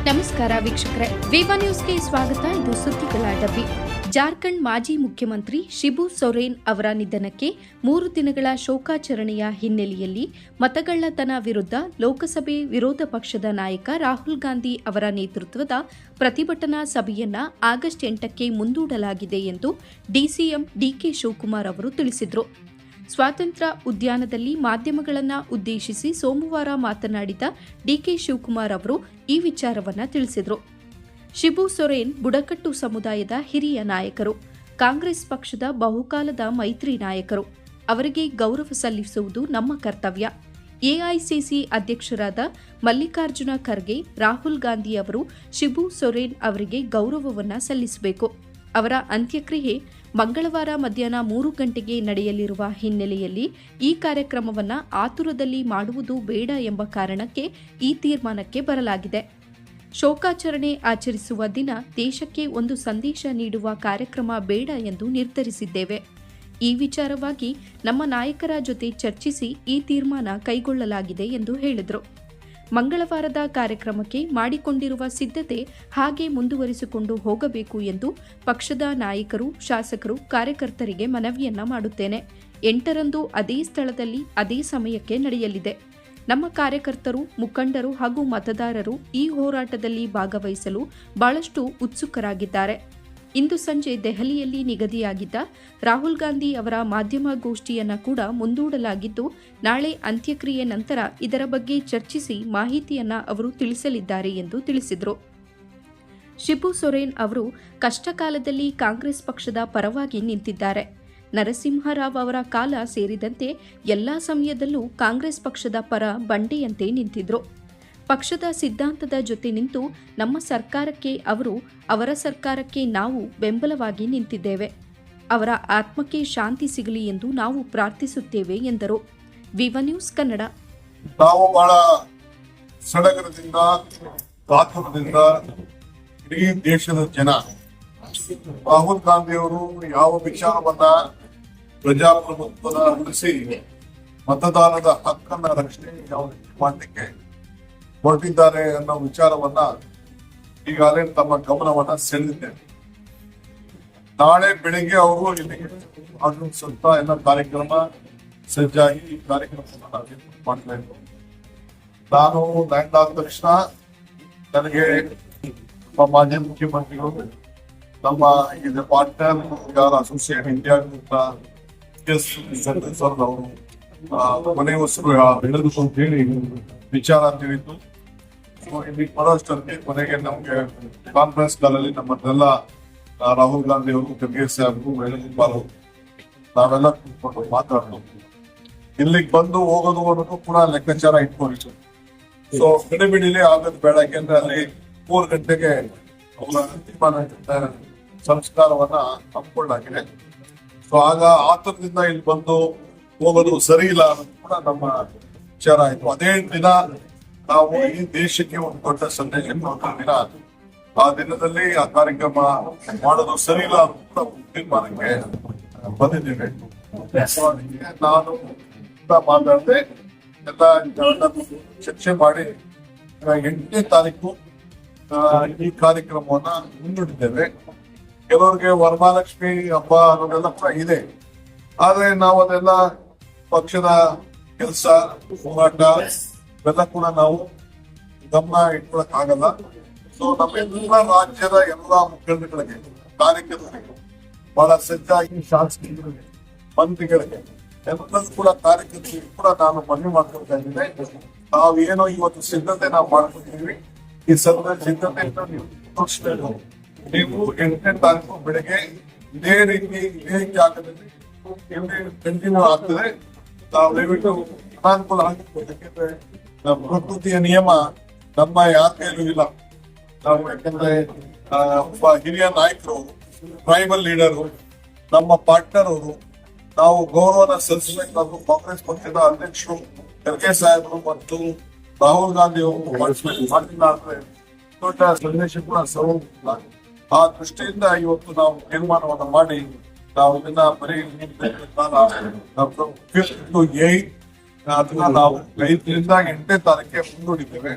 ನಮಸ್ಕಾರ ವೀಕ್ಷಕರೇ, ವಿವಾ ನ್ಯೂಸ್ಗೆ ಸ್ವಾಗತ. ಇದು ಸುದ್ದಿಗಳ ಡಬ್ಬಿ. ಜಾರ್ಖಂಡ್ ಮಾಜಿ ಮುಖ್ಯಮಂತ್ರಿ ಶಿಬು ಸೊರೇನ್ ಅವರ ನಿಧನಕ್ಕೆ 3 ದಿನಗಳ ಶೋಕಾಚರಣೆಯ ಹಿನ್ನೆಲೆಯಲ್ಲಿ ಮತಗಳ್ಳತನ ವಿರುದ್ಧ ಲೋಕಸಭೆ ವಿರೋಧ ಪಕ್ಷದ ನಾಯಕ ರಾಹುಲ್ ಗಾಂಧಿ ಅವರ ನೇತೃತ್ವದ ಪ್ರತಿಭಟನಾ ಸಭೆಯನ್ನ ಆಗಸ್ಟ್ 8ಕ್ಕೆ ಮುಂದೂಡಲಾಗಿದೆ ಎಂದು ಡಿಸಿಎಂ ಡಿಕೆ ಶಿವಕುಮಾರ್ ಅವರು ತಿಳಿಸಿದರು. ಸ್ವಾತಂತ್ರ್ಯ ಉದ್ಯಾನದಲ್ಲಿ ಮಾಧ್ಯಮಗಳನ್ನು ಉದ್ದೇಶಿಸಿ ಸೋಮವಾರ ಮಾತನಾಡಿದ ಡಿಕೆ ಶಿವಕುಮಾರ್ ಅವರು ಈ ವಿಚಾರವನ್ನು ತಿಳಿಸಿದರು. ಶಿಬು ಸೊರೇನ್ ಬುಡಕಟ್ಟು ಸಮುದಾಯದ ಹಿರಿಯ ನಾಯಕರು, ಕಾಂಗ್ರೆಸ್ ಪಕ್ಷದ ಬಹುಕಾಲದ ಮೈತ್ರಿ ನಾಯಕರು. ಅವರಿಗೆ ಗೌರವ ಸಲ್ಲಿಸುವುದು ನಮ್ಮ ಕರ್ತವ್ಯ. ಎಐಸಿಸಿ ಅಧ್ಯಕ್ಷರಾದ ಮಲ್ಲಿಕಾರ್ಜುನ ಖರ್ಗೆ, ರಾಹುಲ್ ಗಾಂಧಿ ಅವರು ಶಿಬು ಸೊರೇನ್ ಅವರಿಗೆ ಗೌರವವನ್ನು ಸಲ್ಲಿಸಬೇಕು. ಅವರ ಅಂತ್ಯಕ್ರಿಯೆ ಮಂಗಳವಾರ ಮಧ್ಯಾಹ್ನ 3 ಗಂಟೆಗೆ ನಡೆಯಲಿರುವ ಹಿನ್ನೆಲೆಯಲ್ಲಿ ಈ ಕಾರ್ಯಕ್ರಮವನ್ನು ಆತುರದಲ್ಲಿ ಮಾಡುವುದು ಬೇಡ ಎಂಬ ಕಾರಣಕ್ಕೆ ಈ ತೀರ್ಮಾನಕ್ಕೆ ಬರಲಾಗಿದೆ. ಶೋಕಾಚರಣೆ ಆಚರಿಸುವ ದಿನ ದೇಶಕ್ಕೆ ಒಂದು ಸಂದೇಶ ನೀಡುವ ಕಾರ್ಯಕ್ರಮ ಬೇಡ ಎಂದು ನಿರ್ಧರಿಸಿದ್ದೇವೆ. ಈ ವಿಚಾರವಾಗಿ ನಮ್ಮ ನಾಯಕರ ಜೊತೆ ಚರ್ಚಿಸಿ ಈ ತೀರ್ಮಾನ ಕೈಗೊಳ್ಳಲಾಗಿದೆ ಎಂದು ಹೇಳಿದರು. ಮಂಗಳವಾರದ ಕಾರ್ಯಕ್ರಮಕ್ಕೆ ಮಾಡಿಕೊಂಡಿರುವ ಸಿದ್ಧತೆ ಹಾಗೆ ಮುಂದುವರಿಸಿಕೊಂಡು ಹೋಗಬೇಕು ಎಂದು ಪಕ್ಷದ ನಾಯಕರು, ಶಾಸಕರು, ಕಾರ್ಯಕರ್ತರಿಗೆ ಮನವಿಯನ್ನ ಮಾಡುತ್ತೇನೆ. 8ರಂದು ಅದೇ ಸ್ಥಳದಲ್ಲಿ ಅದೇ ಸಮಯಕ್ಕೆ ನಡೆಯಲಿದೆ. ನಮ್ಮ ಕಾರ್ಯಕರ್ತರು, ಮುಖಂಡರು ಹಾಗೂ ಮತದಾರರು ಈ ಹೋರಾಟದಲ್ಲಿ ಭಾಗವಹಿಸಲು ಬಹಳಷ್ಟು ಉತ್ಸುಕರಾಗಿದ್ದಾರೆ. ಇಂದು ಸಂಜೆ ದೆಹಲಿಯಲ್ಲಿ ನಿಗದಿಯಾಗಿದ್ದ ರಾಹುಲ್ ಗಾಂಧಿ ಅವರ ಮಾಧ್ಯಮ ಗೋಷ್ಠಿಯನ್ನು ಕೂಡ ಮುಂದೂಡಲಾಗಿದ್ದು, ನಾಳೆ ಅಂತ್ಯಕ್ರಿಯೆ ನಂತರ ಇದರ ಬಗ್ಗೆ ಚರ್ಚಿಸಿ ಮಾಹಿತಿಯನ್ನು ಅವರು ತಿಳಿಸಲಿದ್ದಾರೆ ಎಂದು ತಿಳಿಸಿದರು. ಶಿಬು ಸೊರೇನ್ ಅವರು ಕಷ್ಟಕಾಲದಲ್ಲಿ ಕಾಂಗ್ರೆಸ್ ಪಕ್ಷದ ಪರವಾಗಿ ನಿಂತಿದ್ದಾರೆ. ನರಸಿಂಹರಾವ್ ಅವರ ಕಾಲ ಸೇರಿದಂತೆ ಎಲ್ಲಾ ಸಮಯದಲ್ಲೂ ಕಾಂಗ್ರೆಸ್ ಪಕ್ಷದ ಪರ ಬಂಡೆಯಂತೆ ನಿಂತಿದ್ರು. ಪಕ್ಷದ ಸಿದ್ಧಾಂತದ ಜೊತೆ ನಿಂತು ನಮ್ಮ ಸರ್ಕಾರಕ್ಕೆ ಅವರು, ಅವರ ಸರ್ಕಾರಕ್ಕೆ ನಾವು ಬೆಂಬಲವಾಗಿ ನಿಂತಿದ್ದೇವೆ. ಅವರ ಆತ್ಮಕ್ಕೆ ಶಾಂತಿ ಸಿಗಲಿ ಎಂದು ನಾವು ಪ್ರಾರ್ಥಿಸುತ್ತೇವೆ ಎಂದರು. ವಿವಾ ನ್ಯೂಸ್ ಕನ್ನಡ. ನಾವು ಬಹಳ ಸಡಗರದಿಂದ, ಕಾತುರದಿಂದ ಇಡೀ ದೇಶದ ಜನ ರಾಹುಲ್ ಗಾಂಧಿ ಅವರು ಯಾವ ವಿಚಾರವನ್ನ ಪ್ರಜಾಪ್ರಭುತ್ವದ ಉಳಿಸಿ ಮತದಾನದ ಹಕ್ಕನ್ನ ರಕ್ಷಣೆ ಮಾಡಲಿಕ್ಕೆ ಹೊರಟಿದ್ದಾರೆ ಅನ್ನೋ ವಿಚಾರವನ್ನ ಈಗಾಗಲೇ ತಮ್ಮ ಗಮನವನ್ನ ಸೆಳೆದಿದ್ದೇನೆ. ನಾಳೆ ಬೆಳಿಗ್ಗೆ ಅವರು ಇಲ್ಲಿಗೆ ಆಗಮಿಸುತ್ತ ಎಲ್ಲ ಕಾರ್ಯಕ್ರಮ ಸಜ್ಜಾಗಿ ಈ ಕಾರ್ಯಕ್ರಮವನ್ನು ಮಾಡ್ತಾ ಇದ್ರು. ನಾನು ಲ್ಯಾಂಡ್ ಆದ ತಕ್ಷಣ ನನಗೆ ನಮ್ಮ ಮಾಜಿ ಮುಖ್ಯಮಂತ್ರಿಗಳು, ನಮ್ಮ ಇದು ಪಾರ್ಟ್ನರ್ ಯಾರ ಅಸೋಸಿಯೇಟ್ ಇಂಡಿಯಾ ಅವರು ಮನೆ ಹೆಸರು ಬೆಳೆದು ಅಂತ ಹೇಳಿ ವಿಚಾರ ತಿಳಿತು. ಇಲ್ಲಿ ಬರೋಷ್ಟೊತ್ತಿಗೆ ಕೊನೆಗೆ ನಮ್ಗೆ ಕಾನ್ಫರೆನ್ಸ್ ಕಾಲಲ್ಲಿ ನಮ್ಮನ್ನೆಲ್ಲ ರಾಹುಲ್ ಗಾಂಧಿ ಅವರು, ಖರ್ಗೆ ಸಾಹೇಬರು, ವೇಣುಗೋಪಾಲ್ ಅವರು ನಾವೆಲ್ಲ ಕೂತ್ಕೊಂಡು ಮಾತಾಡೋದು. ಇಲ್ಲಿಗೆ ಬಂದು ಹೋಗೋದು ಅನ್ನೋದು ಕೂಡ ಲೆಕ್ಕಾಚಾರ ಇಟ್ಕೊಂಡಿತ್ತು. ಸೊ ಗಡಿಬಿಡಿಲಿ ಆಗೋದು ಬೇಡ, ಯಾಕೆಂದ್ರೆ ಅಲ್ಲಿ 3 ಗಂಟೆಗೆ ಅವರ ಅಂತಿಮ ಸಂಸ್ಕಾರವನ್ನ ಹಮ್ಮಿಕೊಳ್ಳಾಗಿದೆ. ಸೊ ಆಗ ಆತುರದಿಂದ ಇಲ್ಲಿ ಬಂದು ಹೋಗೋದು ಸರಿ ಇಲ್ಲ ಅನ್ನೋದು ಕೂಡ ನಮ್ಮ ವಿಚಾರ ಆಯ್ತು. ಅದೇ ದಿನ ನಾವು ಈ ದೇಶಕ್ಕೆ ಒಂದು ದೊಡ್ಡ ಸಂದೇಶ ಕೊಟ್ಟ ದಿನ, ಆ ದಿನದಲ್ಲಿ ಆ ಕಾರ್ಯಕ್ರಮ ಮಾಡೋದು ಸರಿ ಇಲ್ಲ ಅಂತ ತೀರ್ಮಾನಕ್ಕೆ ಬಂದಿದ್ದೇವೆ. ನಾನು ಮಾತಾಡದೆ ಎಲ್ಲ ಚರ್ಚೆ ಮಾಡಿ 8ನೇ ತಾರೀಕು ಈ ಕಾರ್ಯಕ್ರಮವನ್ನ ಮುಂದೂಡಿದ್ದೇವೆ. ಕೆಲವರಿಗೆ ವರಮಹಾಲಕ್ಷ್ಮಿ ಹಬ್ಬ ಅನ್ನೋದೆಲ್ಲ ಕೂಡ ಇದೆ, ಆದ್ರೆ ನಾವು ಅದೆಲ್ಲ ಪಕ್ಷದ ಕೆಲಸ, ಹೋರಾಟ ಇವೆಲ್ಲ ಕೂಡ ನಾವು ಗಮನ ಇಟ್ಕೊಳಕ್ ಆಗಲ್ಲ. ಸೊ ನಮ್ಮ ಎಲ್ಲ ರಾಜ್ಯದ ಎಲ್ಲಾ ಮುಖಂಡಗಳಿಗೆ, ಕಾರ್ಯಕರ್ತರಿಗೆ, ಬಹಳ ಸಜ್ಜಾಗಿ ಶಾಸಕರಿಗೆ, ಮಂತ್ರಿಗಳಿಗೆ ಎಲ್ಲರೂ ಕೂಡ ಕಾರ್ಯಕರ್ತರಿಗೆ ಕೂಡ ನಾನು ಮನವಿ ಮಾಡ್ಕೊಳ್ತಾ ಇದ್ದೇನೆ. ನಾವೇನೋ ಇವತ್ತು ಸಿದ್ಧತೆ ನಾವು ಮಾಡ್ಕೊತೀವಿ, ಈ ಸಿದ್ಧತೆಯಿಂದ ನೀವು 8ನೇ ತಾರೀಕು ಬೆಳಗ್ಗೆ ಇದೇ ರೀತಿ ಇದೇ ಜಾಗದಲ್ಲಿ ಕಂಟಿನ್ಯೂ ಆಗ್ತದೆ. ನಾವು ದಯವಿಟ್ಟು ಅನಾನುಕೂಲ ಆಗಿರ್ಬೋದು, ಯಾಕೆಂದ್ರೆ ಪ್ರಕೃತಿಯ ನಿಯಮ ನಮ್ಮ ಯಾರ ಕೈಲೂ ಇಲ್ಲ. ನಾವು ಯಾಕಂದ್ರೆ ಒಬ್ಬ ಹಿರಿಯ ನಾಯಕರು, ಟ್ರೈಬಲ್ ಲೀಡರು, ನಮ್ಮ ಪಾರ್ಟ್ನರ್ ಅವರು, ನಾವು ಗೌರವನ ಸಲ್ಲಿಸಬೇಕಾದ್ರು ಕಾಂಗ್ರೆಸ್ ಪಕ್ಷದ ಅಧ್ಯಕ್ಷರು ಖರ್ಗೆ ಸಾಹೇಬರು ಮತ್ತು ರಾಹುಲ್ ಗಾಂಧಿ ಅವರು ಮಾಡಿಲ್ಲ ಅಂದ್ರೆ ದೊಡ್ಡ ಸಂದೇಶ ಕೂಡ ಸರೋಲ್ಲ. ಆ ದೃಷ್ಟಿಯಿಂದ ಇವತ್ತು ನಾವು ತೀರ್ಮಾನವನ್ನ ಮಾಡಿ ನಾವು ಇದನ್ನ ಬರೀ 5 to 8 ಅದನ್ನ ನಾವು 5ರಿಂದ 8ನೇ ತಾರೀಕಿಗೆ ಮುಂದೂಡಿದ್ದೇವೆ.